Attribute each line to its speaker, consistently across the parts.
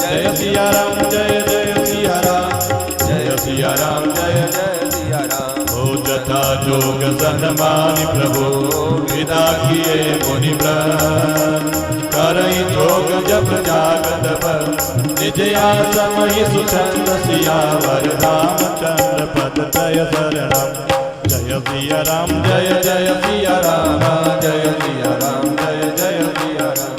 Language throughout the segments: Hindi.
Speaker 1: जय सिया राम जय जय सिया राम जय सिया राम जय जय सिया राम। हो जथा जोग सन्मानि प्रभु विदा किए मुनि ब्रह्म करई जोग जप जागत पर निज आसमहि सुचंद सियावर रामचंद्र पद जय शरणम। जय सिया राम जय जय सिया राम जय सिया राम जय जय सिया राम।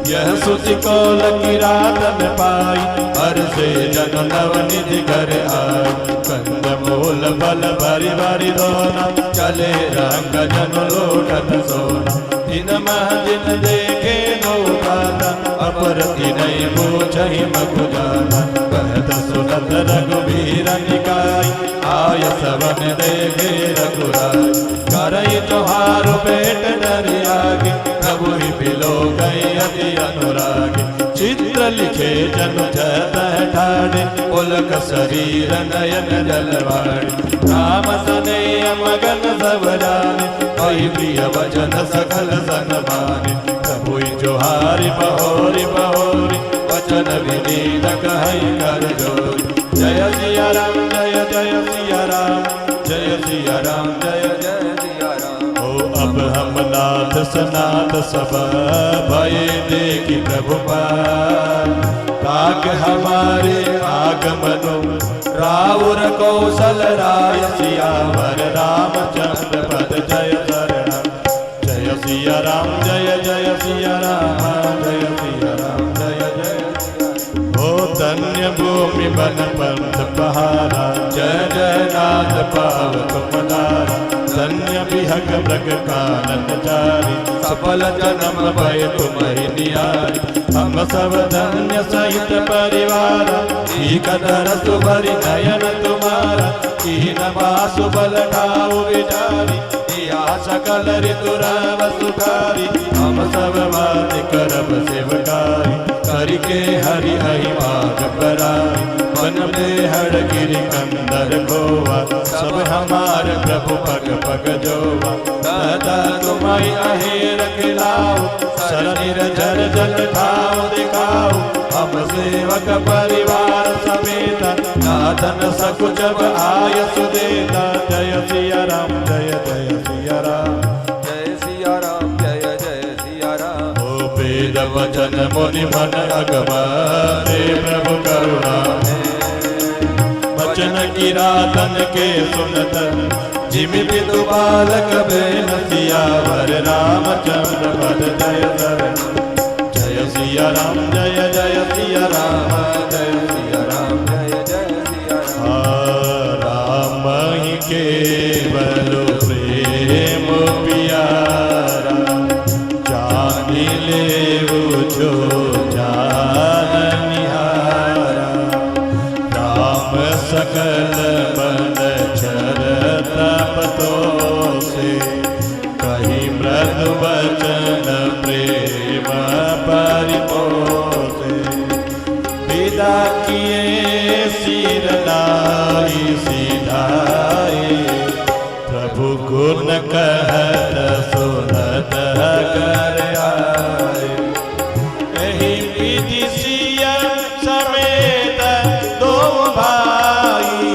Speaker 1: यह सुचि कौल की रात में पाई हर से जन नव निधि घर आई। कंद मूल बल भरी भरी दोना चले रंग जन लोटन सोना। दिन मह दिन देखे नौकाता अपर नहीं पूछहि मगु जाना। कहत सुनत रघुबीर निकाय आय सवन देखे रघुराय। करई तुहार पेट डरियागे प्रभु ही पिलो गई अति अनुरागे। चित्र लिखे जनु छत ठाणे पुलक शरीर नयन जलवाड़े। राम सने मगन सब जाने कोई प्रिय वचन सकल सन माने। प्रभु जोहारि बहोरी बहोरी वचन विनीत कहि कर जोरी। जय सिया राम जय जय सिया राम जय सिया राम जय जय सिया राम। हो अब हम नाथ सनाथ सब भय देखी प्रभु पार। ताक हमारे आगमनो राउर कौशल राय सियावर रामचंद्र पद जय शरणम। जय सिया राम जय जय सिया राम जय सिया राम जय जय। हो धन्य भूमि बन पंथ पहारा जय जय नाथ पाव तुमदारा। धन्य विहग मृग कानन चारी सफल जन्म भय तुम्हि निहारी। हम सब धन्य सहित परिवार कदर सुभरि नयन तुम्हारा। कीन बासु बल ठाउ विचारी दिया सकल ऋतुराव सुखारी। हम सब बात करब सेवकारी करके हरि अहि माग पराई। वन में हर गिरि कंदर गोवा सब हमार प्रभु पग पग जोवा। दादा तुम्हारी अहेर खिलाओ शरणिर जर जल ठाव दिखाओ। हम सेवक परिवार समेत नाथन सकुच आय सुदेता। जय सिया राम जय जय सिया राम जय सिया राम जय जय सिया राम। ओ वेद वचन मुनि मन अगमारे प्रभु करुणा वचन की रातन के सुनत। जिमि पितु बालक बेन सियावर रामचंद्र पद जय शरणम। जय सिया राम जय जय सिया राम जय सिया राम जय जय सिया राम। राम ही केवल प्रेम प्यारा जानि लेवु जो जान निहारा। राम सकल बन चर तपतो से कही मृदु वचन प्रेम परिपोषे। विदा किए सिर नाई सीधाए प्रभु गुण कहत सुनत कर आए। यही विधि सिया समेत दो भाई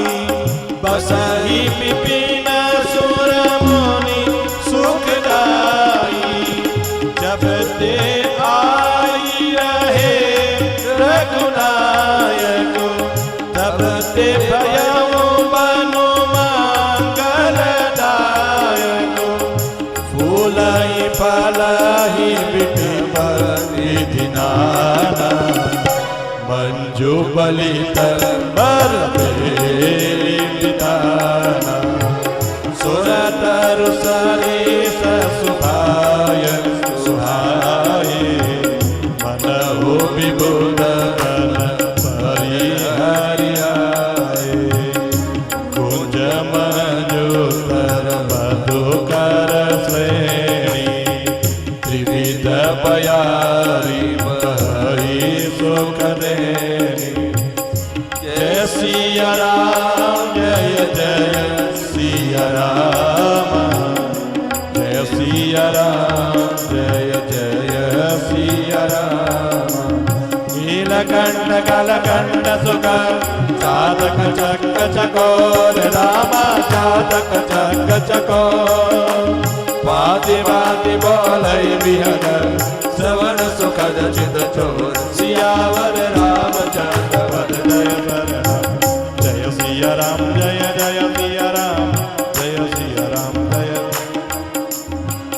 Speaker 1: बसहि विपिन सुर मुनि सुखदाई। जब ते आई रहे रघुनायक तब ते भयउ बनु मंगल दायक। फूलहि फलहि विधि नाना मंजू बलित बर बेली विधाना। सुरतरु सरिस सुभाय सुहाए मनहु विबुध बन परिहरियाए। कुंज मंजूतर मधुकर श्रेणी त्रिविध पयारी बही सुख देनी। जय सिया राम जय जय सिया राम जय सिया राम जय जय सिया राम। नील नीलकंठ कलकंठ सुख चातक चक्क चकोर रामा चातक चक्क चकोर वाति वाति बोलै बिहग श्रवण सुखद चित चोर सियावर रामचंद्र पद जय शरण जय सिया राम जय जय सिया राम जय सिया राम जय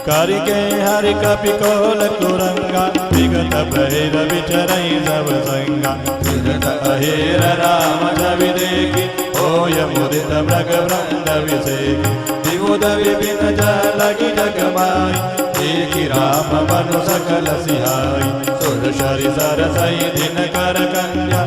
Speaker 1: करिके हरि कपि कोल कुरंगा विगत बहिर विचरै सब संगा विगत अहेर राम छवि देखि होय मुदित मृग वृंद विसेखि दिवुद विपिन जलगि जगमाई देखि राम मनु सकल सिहाई सुर शरि सरसई दिन कर कन्या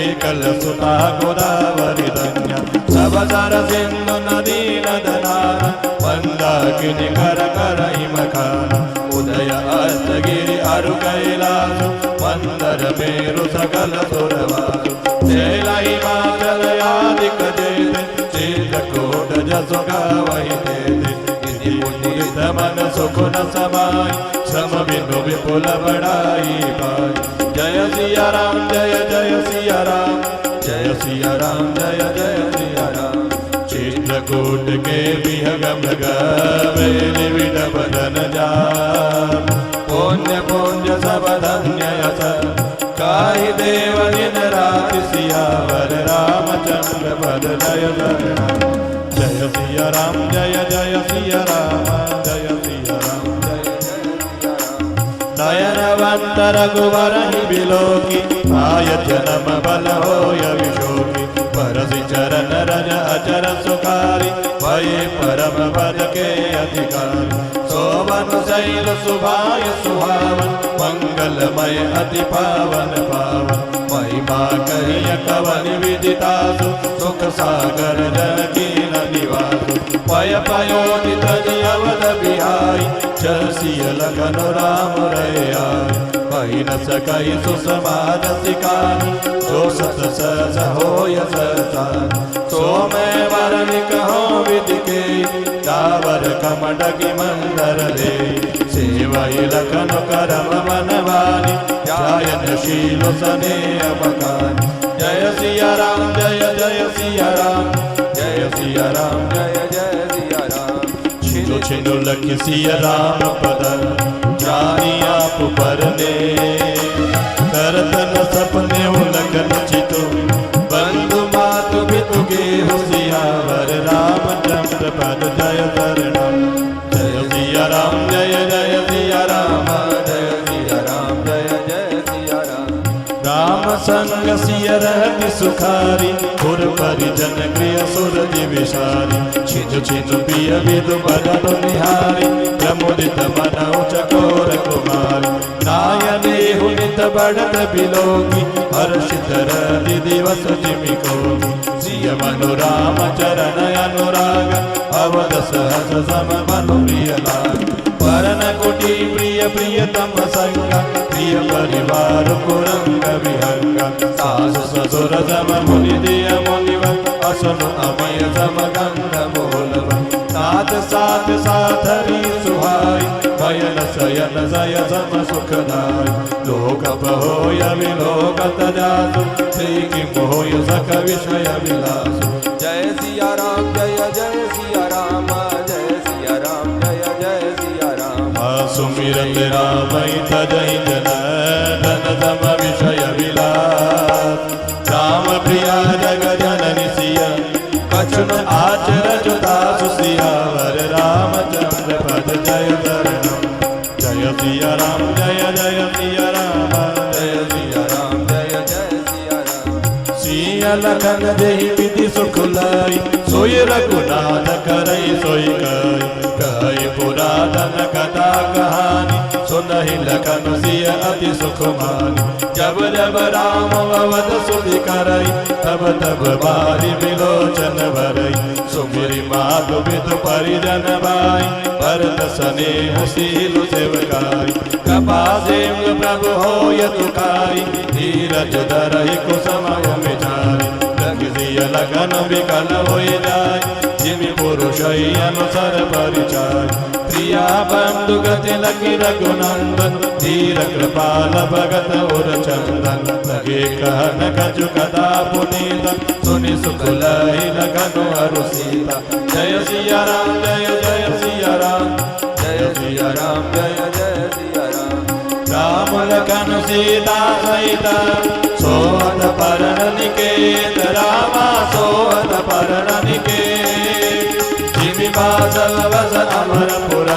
Speaker 1: एकल सुता गोदावरी धन्या सब सर सिंधु नदी नदनाना मंदाकिनी कर करई मखाना उदय अस्तगिरि अरु कैलास मंदर मेरु सकल सुरवासु शैलाई माचल आदिक जेते चित्रकूट जसु गावै तेते इति पुनीत मन सुख न समाई श्रम बिनु विपुल बड़ाई पाई जय सिया राम जय जय सिया राम जय सिया राम जय जय सिया राम चित्रकूट के विहग मृग वेलि विड बदन जान पुण्य पुण्य सब धन्य यश काहि देव दिन राति सियावर रामचंद्र पद जय शरण जय सिया राम जय जय सिया राम जय सिया राम जय जय सिया राम नयनवंत रघुवर ही बिलोकी आय जन्म बल होय विशोकी परसि चरण रज अचर सुखारी भये परम पद के अधिकारी सोवन शैल सुभाय सुहावन मंगलमय अति पावन पावन महिमा कहिय कवन विदितासु सुख सागर जनकी निवासु पय पयोदित अवध बिहाई चरसिय लगन राम रयाई कहि न सकहि सुसमाद सिकानी जो सत सहज होय सहसान सो मैं वरनि कहो विधि के दावर कमडगी मंदर ले सेवहि लखन करम मनवानी जायन शील सनेह मकानी जय सिया राम जय जय सिया राम जय सिया राम जय जय सिया राम छिनु छिनु लखि सिया राम पद जानी आप परने करतन सपने लगन चितो बंधु मातु बितु के सियावर रामचंद्र पद जय शरण जय सिया राम जय जय सिया राम जय सिया राम जय जय सिया राम राम संग सिय रहति सुखारी पुर परिजन प्रिय सुर विषारी छिनु छिनु प्रिय विदु बदनु निहारी प्रमुदित मनौ चकोर कुमारी नायने हुनित बढ़त बिलोकी हर्षित रति दिवस जिमिकोगी सिय मनु राम चरण अनुराग अवध सहस सम मनु प्रिय लाग परन कुटी प्रिय प्रियतम संगा प्रिय परिवार कुरंग विहंगा सासु ससुर सम मुनि दिय मुनिवर असनु अमय सम गंध मोलव साथ साथ साथरी सुहाई भयन शयन जय सम सुखदाय लोक होय विलोकत जासु श्री किम होय सख विषय विलासु जय सिया राम जय जय सिया राम जय सिया राम जय जय सिया राम सुमिरत राम तजहि जन धन तम विषय विलास राम प्रिया जग जननि सिया कछुन आचर जुतासु सियावर रामचंद्र पद जय शरण जय सिया राम जय जय सिया राम जय सिया राम जय जय सिया राम सिया लखन जहि विधि सुख लाई सोई रघुनाथ करई सोई कई पुरातन कथा कहानी सुनहि लखन सिय अति सुख मानी जब जब राम अवध सुधि करई तब तब बारी विलोचन भरई सुमिरि माधु बिधु परिजन भाई भरत स्नेह शील सेवकाई कृपा देव प्रभु होय तुकाई धीरज धरहि कुसुम मिठाई लगिय लगन विकल होय जाय जिमि पुरुष अनुसर परिचय सिया बंधु गति लगी रघुनंदन धीर कृपाल भगत उर चंदन लगे कहन कछु कदा पुनीतन सुनि सुख लहि लगन अरु सीता जय सिया राम जय जय सिया राम जय सिया राम जय जय सिया राम राम लखन सीता सहित सोहत परण निकेत रामा सोहत परण निकेत जिमि बादल वसन अमरपुर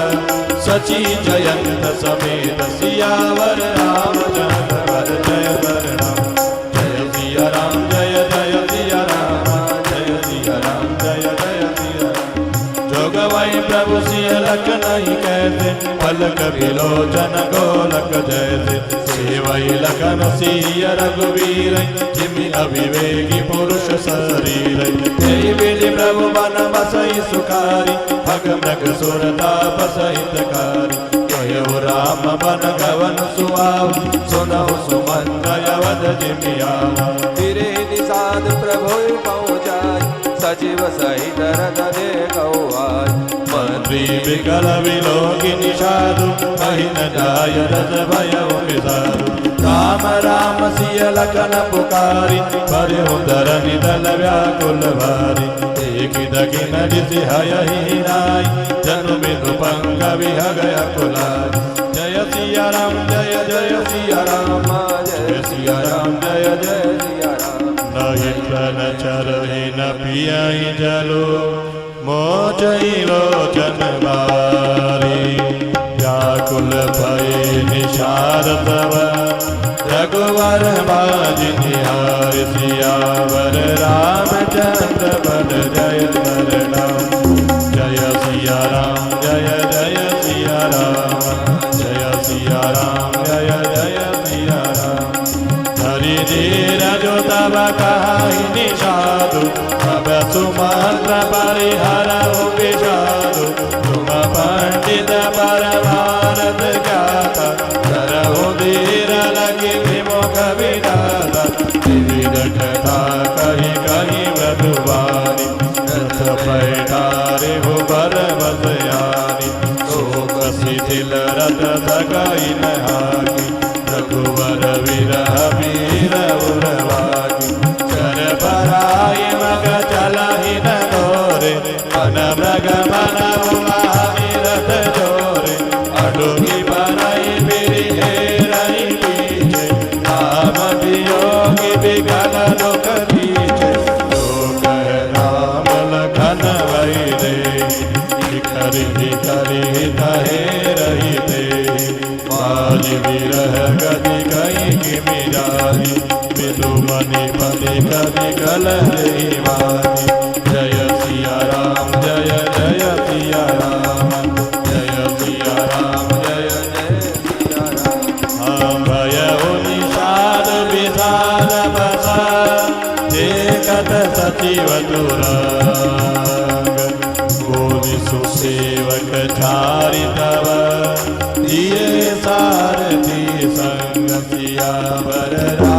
Speaker 1: सची जयंत समेत सियावर रामचंद्र जय बर राम जय सिया राम जय जय सिया राम जय सिया राम जय जय सिया राम जोग वही प्रभु सिय लख नहीं कहते पलक विलोचन गोलक जयते सेवई लखन सिय रघुवीर जिमि अविवेकी पुरुष शरीर तेई विधि प्रभु बन बसई सुखारी भग मृग सुरताप सहितकारी कहो राम बन गवन सुआव सुनहु सुमंत्र अवध जिमि आवा
Speaker 2: फिरे निषाद प्रभु पहुँचाय सचिव सहित रथ देखौ आय
Speaker 1: मंत्री विकल विलोकी निषादु महिन जाय रस भयो विसारु राम राम सिय लखन पुकारी भरे धरनि दल व्याकुल भारी एक दगिन दिसि हयहि नाय जनु बिनु पंग विहग अकुलाय जय सिया राम जय जय सिया राम जय सिया राम जय जय सिया राम नहीं तन चरहि न पियाई जलो मोचई लोचन बारी व्याकुल भये निशार तव रघुवर बाज निहार सियावर रामचंद्र बल जय राम जय सिया राम जय जय सिया राम जय सिया राम जय जय सिया राम हरि धीर जो तब कहाई निषादु अब सुमंत्र परिहरहु विषादु तुम पंडित पर भारत ज्ञाता करहु धीर लगी विमुख विधाता विविध कथा कही कही मधुबानी रथ पैठारे हो बर बसयानी शोक शिथिल रथ सगाई नहाकी रघुवर विरह वीर उरवाकी कर पराई मग चलहि न दोरे मन मृग मन उमाहि रथ जोरे अडुगी बरई बिरि हेरई पीछे नाम वियोगी विगल दुख दीछे लोक राम लखन वही रे भिखरि भिखरि तहे रही दे बाज विरह गति कई किमि जाहि बिदु मनि पति कवि कल देवानि जय सिया राम जय जय सिया राम जय सिया राम जय जय सिया राम हम भय निषाद विषाद बसा देखत सचिव तुरंग बोलि सुसेवक झारि तव दिए सारथी संग सियावर राम